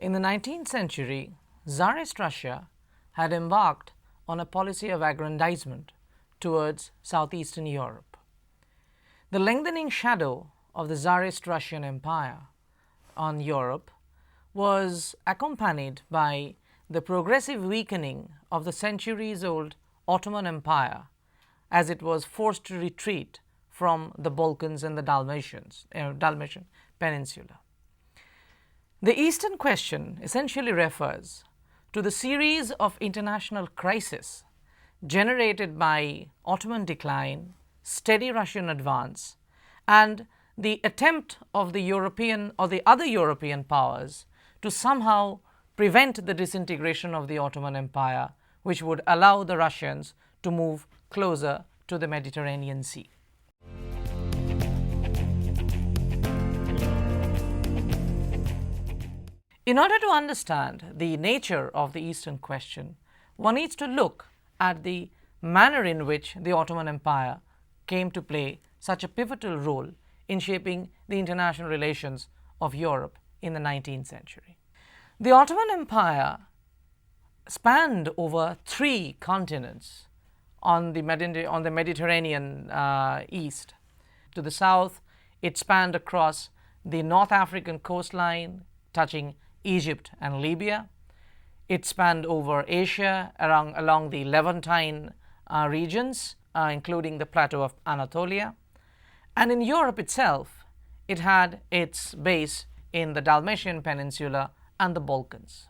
In the 19th century, Tsarist Russia had embarked on a policy of aggrandizement towards southeastern Europe. The lengthening shadow of the Tsarist Russian Empire on Europe was accompanied by the progressive weakening of the centuries-old Ottoman Empire as it was forced to retreat from the Balkans and the Dalmatian Peninsula. The Eastern Question essentially refers to the series of international crises generated by Ottoman decline, steady Russian advance, and the attempt of the European or the other European powers to somehow prevent the disintegration of the Ottoman Empire, which would allow the Russians to move closer to the Mediterranean Sea. In order to understand the nature of the Eastern Question, one needs to look at the manner in which the Ottoman Empire came to play such a pivotal role in shaping the international relations of Europe in the 19th century. The Ottoman Empire spanned over 3 continents on the Mediterranean east. To the south, it spanned across the North African coastline, touching Egypt and Libya. It spanned over Asia along the Levantine regions, including the plateau of Anatolia. And in Europe itself, it had its base in the Dalmatian Peninsula and the Balkans.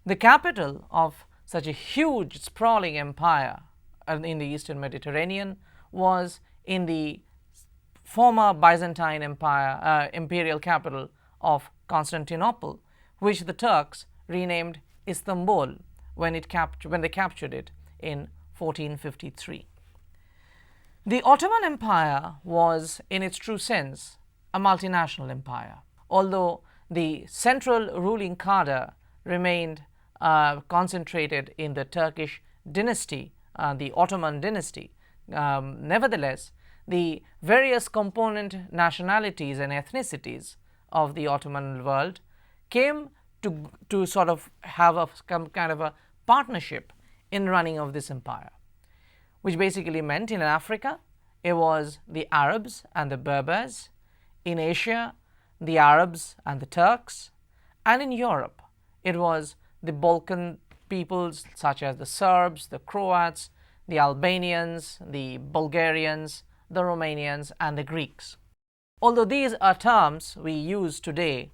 The capital of such a huge, sprawling empire in the Eastern Mediterranean was in the former Byzantine Empire, imperial capital of Constantinople, which the Turks renamed Istanbul when they captured it in 1453. The Ottoman Empire was, in its true sense, a multinational empire, although the central ruling cadre remained concentrated in the Turkish dynasty, the Ottoman dynasty. Nevertheless, the various component nationalities and ethnicities of the Ottoman world came to sort of have some kind of a partnership in running of this empire, which basically meant in Africa it was the Arabs and the Berbers, in Asia the Arabs and the Turks, and in Europe it was the Balkan peoples such as the Serbs, the Croats, the Albanians, the Bulgarians, the Romanians, and the Greeks. Although these are terms we use today,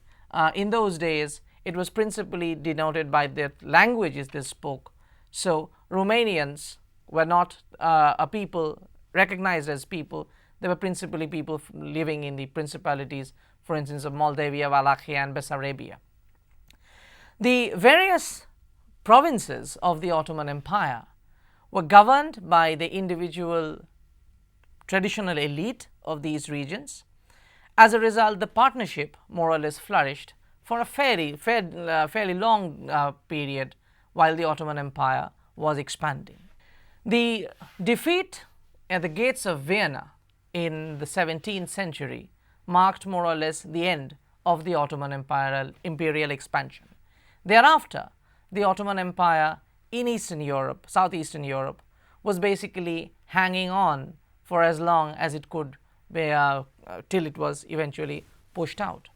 in those days it was principally denoted by the languages they spoke. So Romanians were not a people recognized as people. They were principally people living in the principalities, for instance, of Moldavia, Wallachia, and Bessarabia. The various provinces of the Ottoman Empire were governed by the individual traditional elite of these regions. As a result, the partnership more or less flourished for a fairly long period while the Ottoman Empire was expanding. The defeat at the gates of Vienna in the 17th century marked more or less the end of the Ottoman imperial expansion. Thereafter, the Ottoman Empire in Eastern Europe, Southeastern Europe, was basically hanging on for as long as it could till it was eventually pushed out.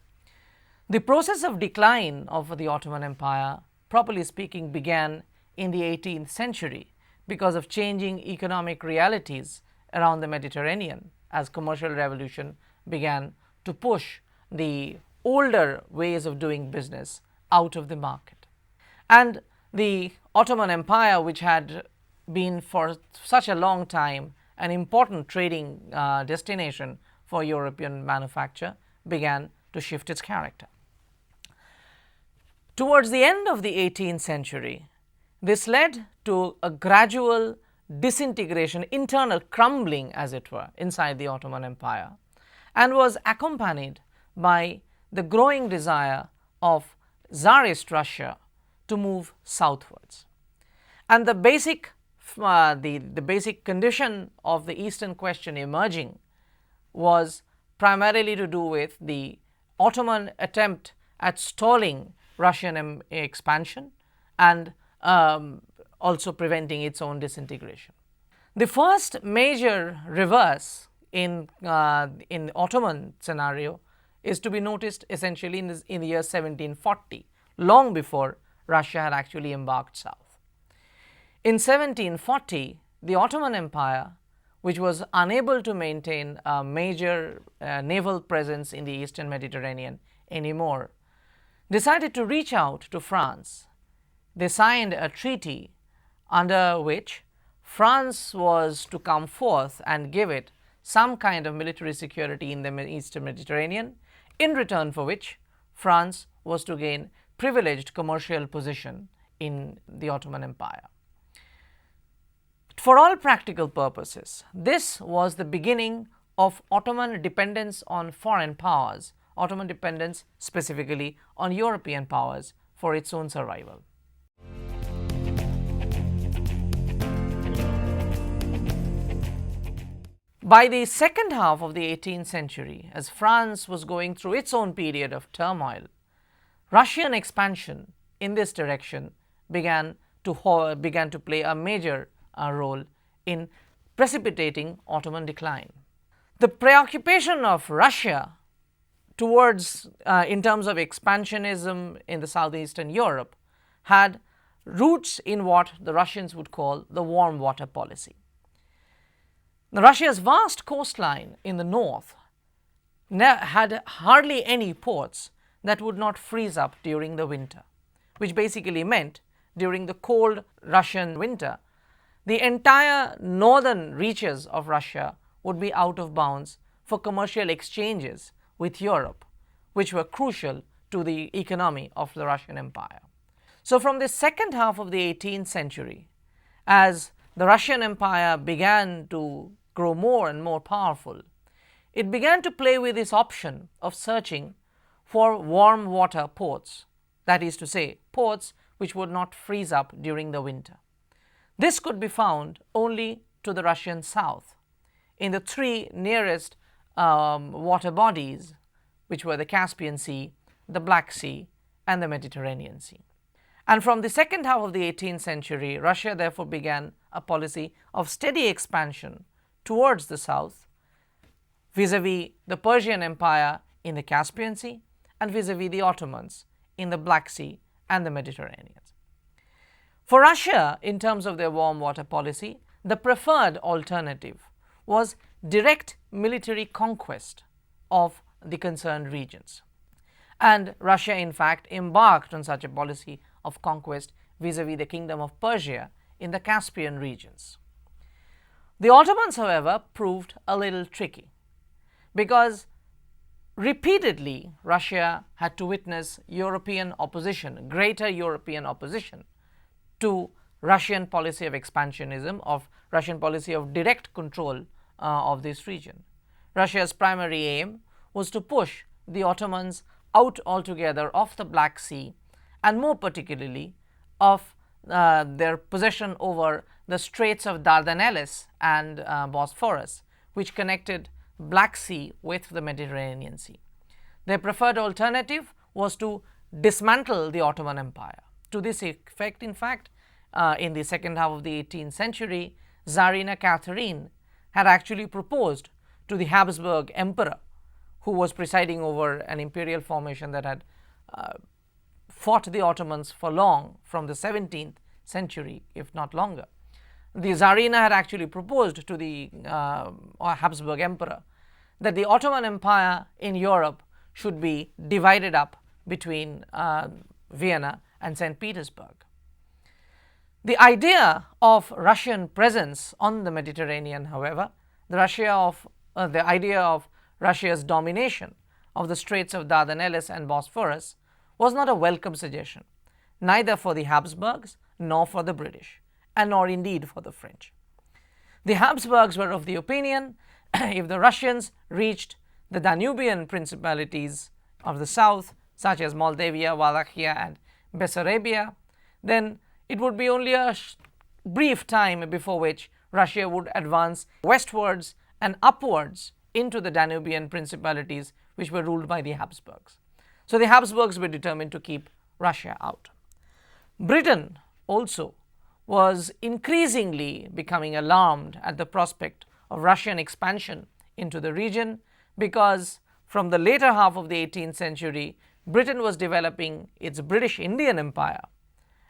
The process of decline of the Ottoman Empire, properly speaking, began in the 18th century because of changing economic realities around the Mediterranean as commercial revolution began to push the older ways of doing business out of the market. And the Ottoman Empire, which had been for such a long time an important trading destination for European manufacture, began to shift its character. Towards the end of the 18th century, this led to a gradual disintegration, internal crumbling as it were, inside the Ottoman Empire, and was accompanied by the growing desire of Tsarist Russia to move southwards. And the basic condition of the Eastern Question emerging was primarily to do with the Ottoman attempt at stalling Russian expansion and also preventing its own disintegration. The first major reverse in Ottoman scenario is to be noticed essentially in the year 1740, long before Russia had actually embarked south. In 1740, the Ottoman Empire, which was unable to maintain a major naval presence in the Eastern Mediterranean anymore, decided to reach out to France. They signed a treaty under which France was to come forth and give it some kind of military security in the Eastern Mediterranean, in return for which France was to gain privileged commercial position in the Ottoman Empire. For all practical purposes, this was the beginning of Ottoman dependence on foreign powers, Ottoman dependence specifically on European powers for its own survival. By the second half of the 18th century, as France was going through its own period of turmoil, Russian expansion in this direction began to play a major role in precipitating Ottoman decline. The preoccupation of Russia towards, in terms of expansionism in the southeastern Europe, had roots in what the Russians would call the warm water policy. Russia's vast coastline in the north had hardly any ports that would not freeze up during the winter, which basically meant during the cold Russian winter, the entire northern reaches of Russia would be out of bounds for commercial exchanges with Europe, which were crucial to the economy of the Russian Empire. So from the second half of the 18th century, as the Russian Empire began to grow more and more powerful, it began to play with this option of searching for warm water ports, that is to say, ports which would not freeze up during the winter. This could be found only to the Russian south, in the three nearest water bodies, which were the Caspian Sea, the Black Sea, and the Mediterranean Sea. And from the second half of the 18th century, Russia therefore began a policy of steady expansion towards the south, vis-a-vis the Persian Empire in the Caspian Sea and vis-a-vis the Ottomans in the Black Sea and the Mediterranean. For Russia, in terms of their warm water policy, the preferred alternative was direct military conquest of the concerned regions. And Russia, in fact, embarked on such a policy of conquest vis-a-vis the Kingdom of Persia in the Caspian regions. The Ottomans, however, proved a little tricky, because repeatedly Russia had to witness European opposition, greater European opposition to Russian policy of expansionism, of Russian policy of direct control of this region. Russia's primary aim was to push the Ottomans out altogether of the Black Sea, and more particularly of their possession over the Straits of Dardanelles and Bosphorus, which connected Black Sea with the Mediterranean Sea. Their preferred alternative was to dismantle the Ottoman Empire. To this effect, in fact, in the second half of the 18th century, Tsarina Catherine had actually proposed to the Habsburg Emperor, who was presiding over an imperial formation that had fought the Ottomans for long, from the 17th century, if not longer. The Tsarina had actually proposed to the Habsburg Emperor that the Ottoman Empire in Europe should be divided up between Vienna and St. Petersburg. The idea of Russian presence on the Mediterranean, however, the idea of Russia's domination of the Straits of Dardanelles and Bosphorus was not a welcome suggestion, neither for the Habsburgs nor for the British, and nor indeed for the French. The Habsburgs were of the opinion if the Russians reached the Danubian principalities of the south, such as Moldavia, Wallachia, and Bessarabia, then it would be only a brief time before which Russia would advance westwards and upwards into the Danubian principalities, which were ruled by the Habsburgs. So the Habsburgs were determined to keep Russia out. Britain also was increasingly becoming alarmed at the prospect of Russian expansion into the region, because from the later half of the 18th century, Britain was developing its British Indian Empire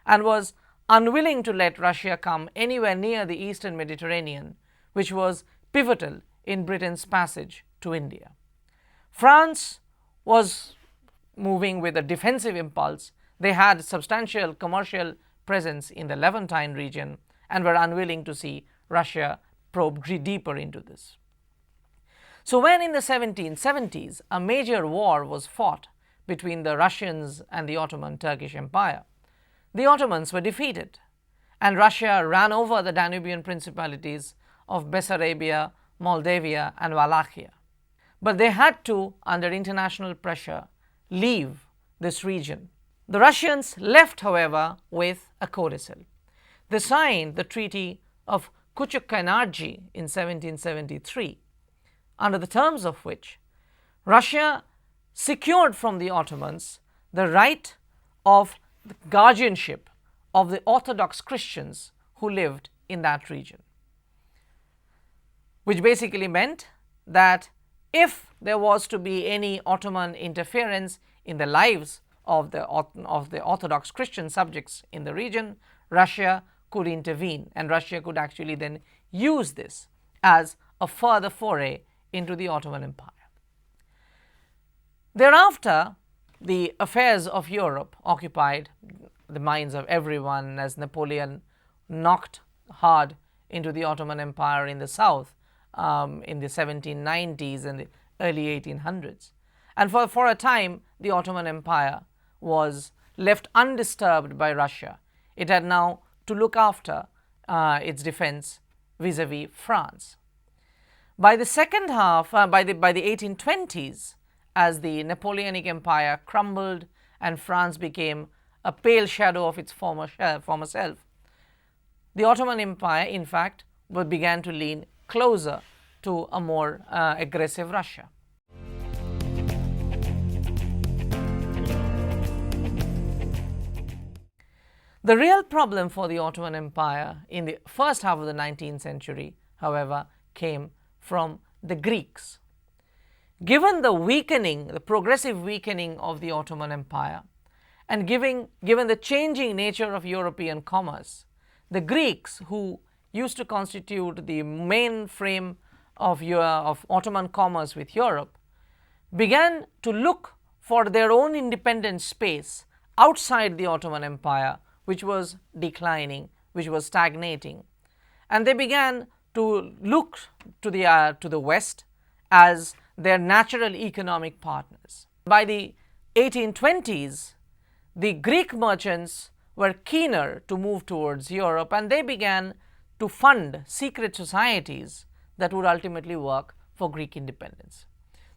and was unwilling to let Russia come anywhere near the Eastern Mediterranean, which was pivotal in Britain's passage to India. France was moving with a defensive impulse. They had substantial commercial presence in the Levantine region and were unwilling to see Russia probe deeper into this. So when in the 1770s a major war was fought between the Russians and the Ottoman Turkish Empire, the Ottomans were defeated and Russia ran over the Danubian principalities of Bessarabia, Moldavia and Wallachia. But they had to, under international pressure, leave this region. The Russians left, however, with a codicil. They signed the Treaty of Kuchuk-Kainarji in 1773, under the terms of which Russia secured from the Ottomans the right of the guardianship of the Orthodox Christians who lived in that region, which basically meant that if there was to be any Ottoman interference in the lives of the Orthodox Christian subjects in the region, Russia could intervene, and Russia could actually then use this as a further foray into the Ottoman Empire. Thereafter, the affairs of Europe occupied the minds of everyone as Napoleon knocked hard into the Ottoman Empire in the south in the 1790s and the early 1800s. And for a time, the Ottoman Empire was left undisturbed by Russia. It had now to look after its defense vis-a-vis France. By the second half, by the 1820s, as the Napoleonic Empire crumbled and France became a pale shadow of its former self, the Ottoman Empire, in fact, began to lean closer to a more aggressive Russia. The real problem for the Ottoman Empire in the first half of the 19th century, however, came from the Greeks. Given the progressive weakening of the Ottoman Empire, and given the changing nature of European commerce, the Greeks, who used to constitute the main frame of Ottoman commerce with Europe, began to look for their own independent space outside the Ottoman Empire, which was declining, which was stagnating. And they began to look to the West as their natural economic partners. By the 1820s, the Greek merchants were keener to move towards Europe, and they began to fund secret societies that would ultimately work for Greek independence.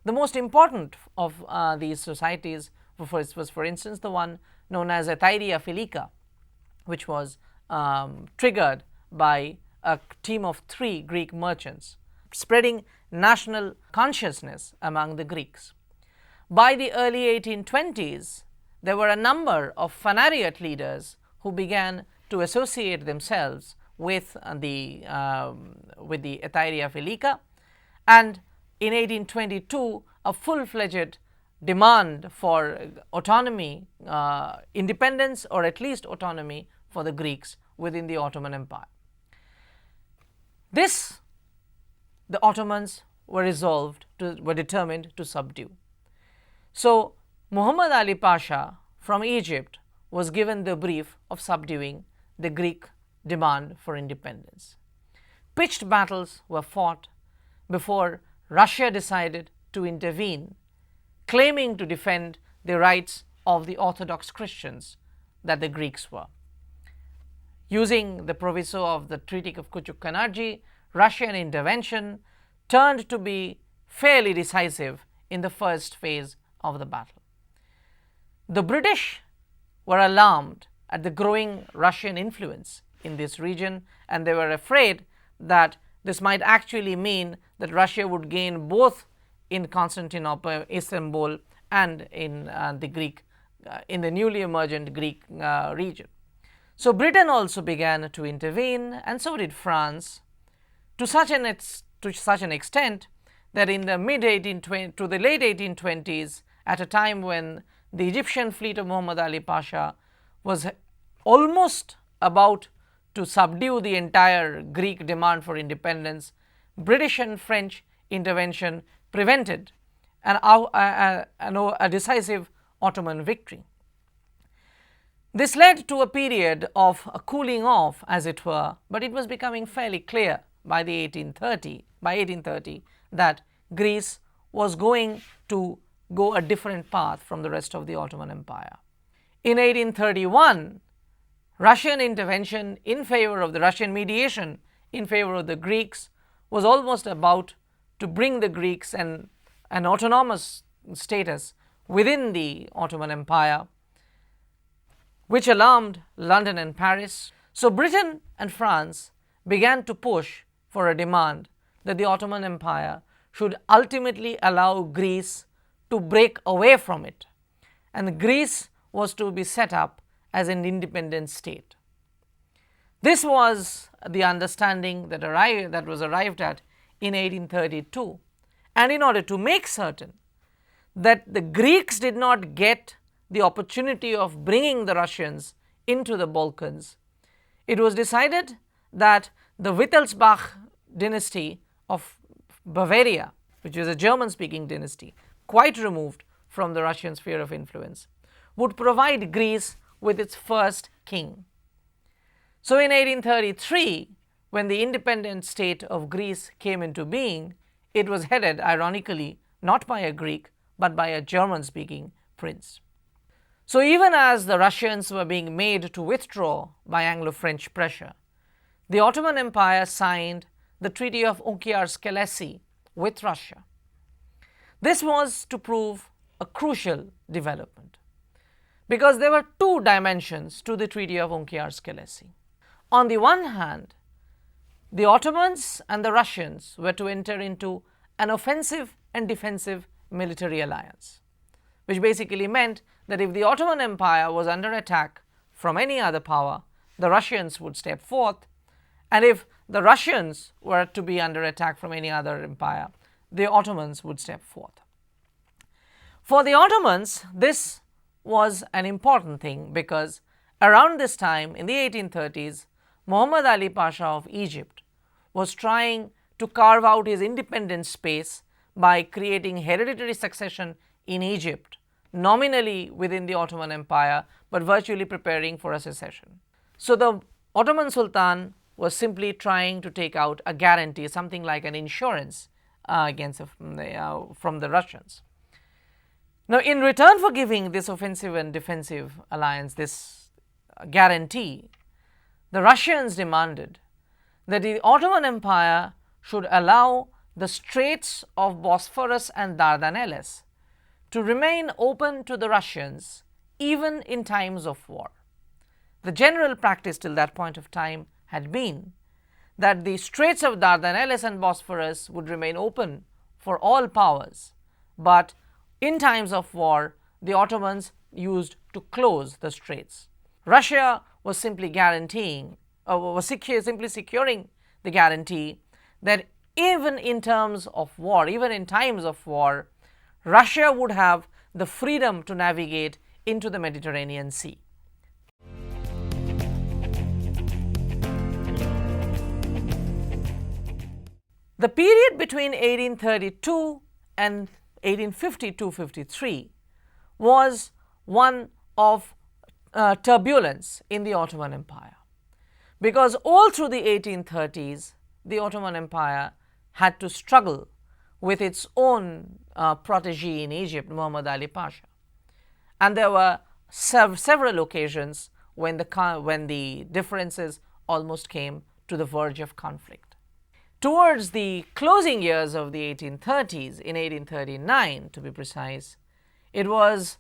The most important of these societies was, for instance, the one known as Etairia Filica, which was triggered by a team of 3 Greek merchants, spreading national consciousness among the Greeks. By the early 1820s, there were a number of Phanariot leaders who began to associate themselves with the Etairia Filica, and in 1822, a full-fledged demand for autonomy, independence, or at least autonomy for the Greeks within the Ottoman Empire. This the Ottomans were determined to subdue. So Muhammad Ali Pasha from Egypt was given the brief of subduing the Greek demand for independence. Pitched battles were fought before Russia decided to intervene, claiming to defend the rights of the Orthodox Christians that the Greeks were. Using the proviso of the Treaty of Kuchuk-Kainarji, Russian intervention turned to be fairly decisive in the first phase of the battle. The British were alarmed at the growing Russian influence in this region, and they were afraid that this might actually mean that Russia would gain both in Constantinople, Istanbul, and in the Greek in the newly emergent Greek region. So Britain also began to intervene, and so did France, to such an extent that in the to the late 1820s, at a time when the Egyptian fleet of Muhammad Ali Pasha was almost about to subdue the entire Greek demand for independence, British and French intervention prevented a decisive Ottoman victory. This led to a period of a cooling off, as it were, but it was becoming fairly clear by 1830 that Greece was going to go a different path from the rest of the Ottoman Empire. In 1831, Russian intervention in favor of the Russian mediation in favor of the Greeks was almost about to bring the Greeks an autonomous status within the Ottoman Empire, which alarmed London and Paris. So Britain and France began to push for a demand that the Ottoman Empire should ultimately allow Greece to break away from it, and Greece was to be set up as an independent state. This was the understanding that was arrived at in 1832, and in order to make certain that the Greeks did not get the opportunity of bringing the Russians into the Balkans, it was decided that the Wittelsbach dynasty of Bavaria, which is a German-speaking dynasty, quite removed from the Russian sphere of influence, would provide Greece with its first king. So in 1833, when the independent state of Greece came into being, it was headed, ironically, not by a Greek, but by a German-speaking prince. So even as the Russians were being made to withdraw by Anglo-French pressure, the Ottoman Empire signed the Treaty of Unkiar-Skelessi with Russia. This was to prove a crucial development, because there were two dimensions to the Treaty of Unkiar-Skelessi. On the one hand, the Ottomans and the Russians were to enter into an offensive and defensive military alliance, which basically meant that if the Ottoman Empire was under attack from any other power, the Russians would step forth, and if the Russians were to be under attack from any other empire, the Ottomans would step forth. For the Ottomans, this was an important thing, because around this time in the 1830s, Muhammad Ali Pasha of Egypt was trying to carve out his independent space by creating hereditary succession in Egypt, nominally within the Ottoman Empire, but virtually preparing for a secession. So the Ottoman Sultan was simply trying to take out a guarantee, something like an insurance from the Russians. Now, in return for giving this offensive and defensive alliance, this guarantee, the Russians demanded that the Ottoman Empire should allow the Straits of Bosphorus and Dardanelles to remain open to the Russians even in times of war. The general practice till that point of time had been that the Straits of Dardanelles and Bosphorus would remain open for all powers, but in times of war, the Ottomans used to close the straits. Russia was simply simply securing the guarantee that even in times of war, Russia would have the freedom to navigate into the Mediterranean Sea. The period between 1832 and 1850-53 was one of turbulence in the Ottoman Empire, because all through the 1830s, the Ottoman Empire had to struggle with its own protege in Egypt, Muhammad Ali Pasha. And there were several occasions when the differences almost came to the verge of conflict. Towards the closing years of the 1830s, in 1839 to be precise, it was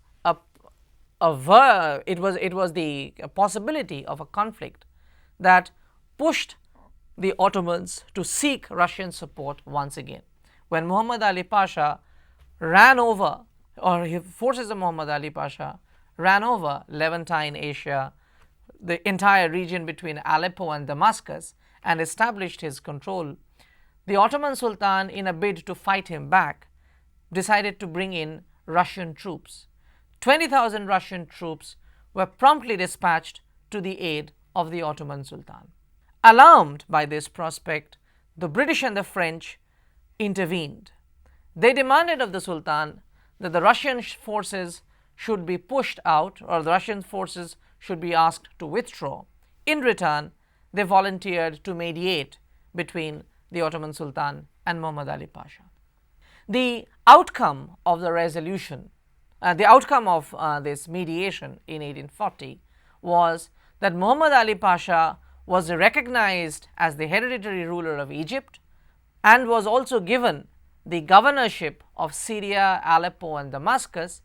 the possibility of a conflict that pushed the Ottomans to seek Russian support once again. When Muhammad Ali Pasha forces of Muhammad Ali Pasha ran over Levantine Asia, the entire region between Aleppo and Damascus, and established his control, the Ottoman Sultan, in a bid to fight him back, decided to bring in Russian troops. 20,000 Russian troops were promptly dispatched to the aid of the Ottoman Sultan. Alarmed by this prospect, the British and the French intervened. They demanded of the Sultan that the Russian forces should be pushed out, or the Russian forces should be asked to withdraw. In return, they volunteered to mediate between the Ottoman Sultan and Muhammad Ali Pasha. The outcome of the resolution, the outcome of this mediation in 1840 was that Muhammad Ali Pasha was recognized as the hereditary ruler of Egypt and was also given the governorship of Syria, Aleppo and Damascus,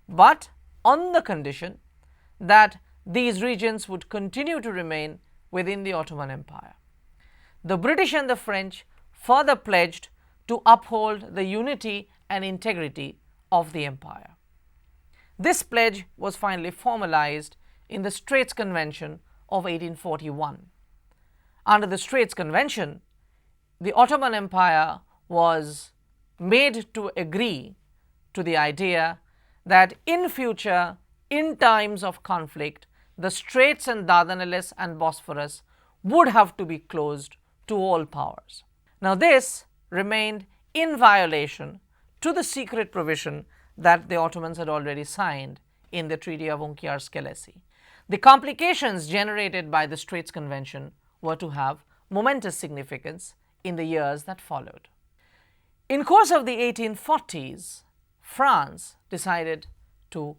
but on the condition that these regions would continue to remain within the Ottoman Empire. The British and the French further pledged to uphold the unity and integrity of the empire. This pledge was finally formalized in the Straits Convention of 1841. Under the Straits Convention, the Ottoman Empire was made to agree to the idea that in future, in times of conflict, the Straits and Dardanelles and Bosphorus would have to be closed to all powers. Now, this remained in violation to the secret provision that the Ottomans had already signed in the Treaty of Unkiar-Skelessi. The complications generated by the Straits Convention were to have momentous significance in the years that followed. In course of the 1840s, France decided to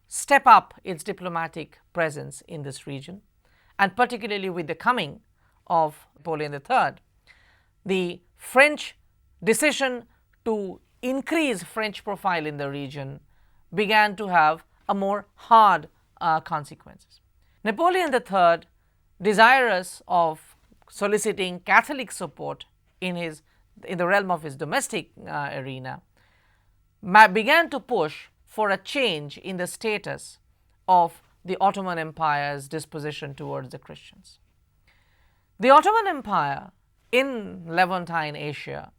step up its diplomatic presence in this region, and particularly with the coming of Napoleon III, the French decision to increase French profile in the region began to have a more hard consequences. Napoleon III, desirous of soliciting Catholic support in the realm of his domestic arena, began to push for a change in the status of the Ottoman Empire's disposition towards the Christians. The Ottoman Empire in Levantine Asia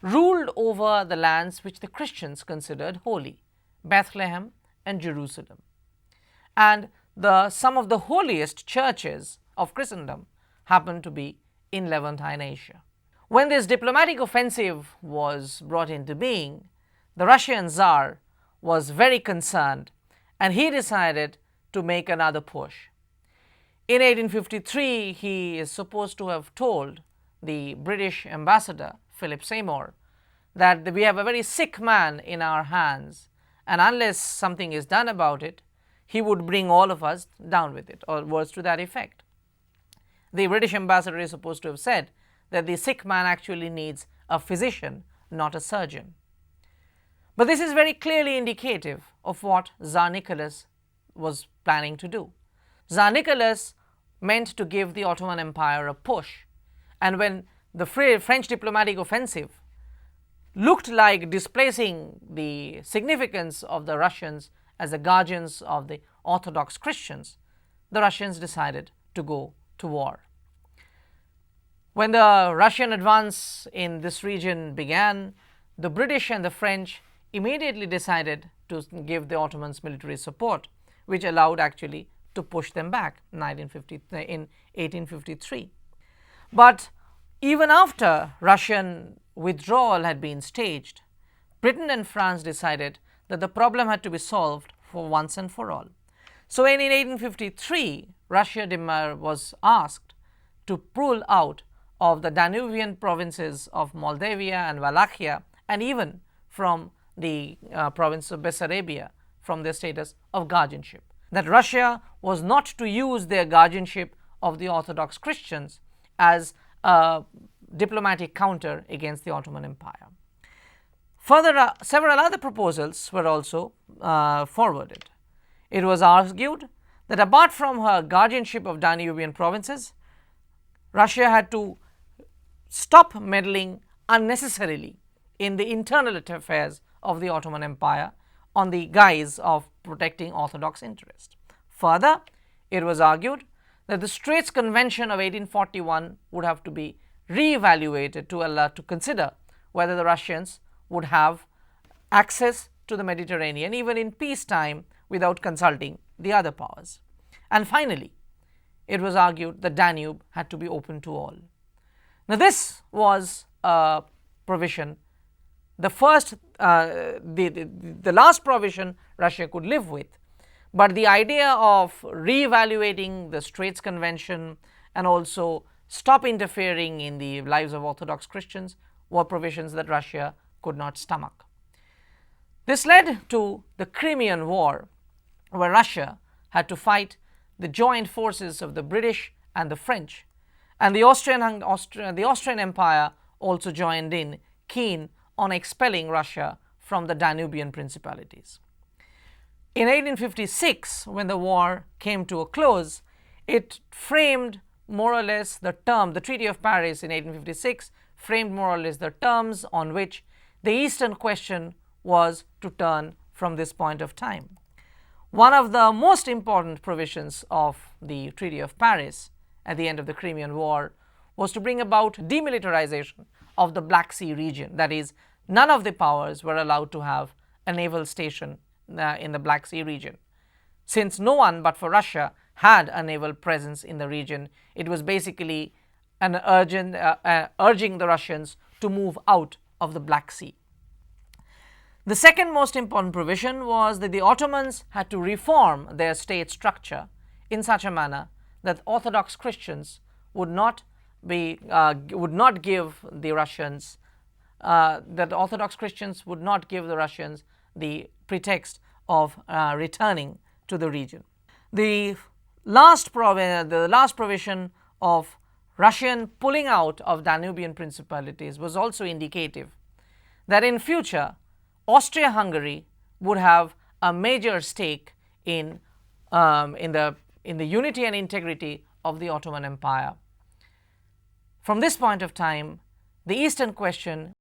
ruled over the lands which the Christians considered holy, Bethlehem and Jerusalem, and some of the holiest churches of Christendom happened to be in Levantine Asia. When this diplomatic offensive was brought into being, the Russian Tsar was very concerned, and he decided to make another push. In 1853, he is supposed to have told the British ambassador, Philip Seymour, that we have a very sick man in our hands, and unless something is done about it, he would bring all of us down with it, or words to that effect. The British ambassador is supposed to have said that the sick man actually needs a physician, not a surgeon. But this is very clearly indicative of what Tsar Nicholas was planning to do. Tsar Nicholas meant to give the Ottoman Empire a push, and when the French diplomatic offensive looked like displacing the significance of the Russians as the guardians of the Orthodox Christians, the Russians decided to go to war. When the Russian advance in this region began, the British and the French immediately decided to give the Ottomans military support, which allowed actually to push them back in 1853. But even after Russian withdrawal had been staged, Britain and France decided that the problem had to be solved for once and for all. So in 1853, Russia was asked to pull out of the Danubian provinces of Moldavia and Wallachia, and even from the province of Bessarabia, from their status of guardianship. That Russia was not to use their guardianship of the Orthodox Christians as a diplomatic counter against the Ottoman Empire. Further, several other proposals were also forwarded. It was argued that apart from her guardianship of Danubian provinces, Russia had to stop meddling unnecessarily in the internal affairs of the Ottoman Empire on the guise of protecting Orthodox interest. Further, it was argued that the Straits Convention of 1841 would have to be re-evaluated to consider whether the Russians would have access to the Mediterranean even in peacetime without consulting the other powers. And finally, it was argued the Danube had to be open to all. Now, this was a provision, the last provision Russia could live with, but the idea of re-evaluating the Straits Convention and also stop interfering in the lives of Orthodox Christians were provisions that Russia could not stomach. This led to the Crimean War, where Russia had to fight the joint forces of the British and the French, and the Austrian Empire also joined in, keen on expelling Russia from the Danubian principalities. In 1856, when the war came to a close, it framed more or less the Treaty of Paris in 1856 framed more or less the terms on which the Eastern question was to turn from this point of time. One of the most important provisions of the Treaty of Paris at the end of the Crimean War was to bring about demilitarization of the Black Sea region. That is, none of the powers were allowed to have a naval station in the Black Sea region. Since no one but for Russia had a naval presence in the region, it was basically an urging the Russians to move out of the Black Sea. The second most important provision was that the Ottomans had to reform their state structure in such a manner that Orthodox Christians would not give the Russians the pretext of returning to the region. The last provision of Russian pulling out of Danubian principalities was also indicative that in future Austria-Hungary would have a major stake in the unity and integrity of the Ottoman Empire. From this point of time, the Eastern question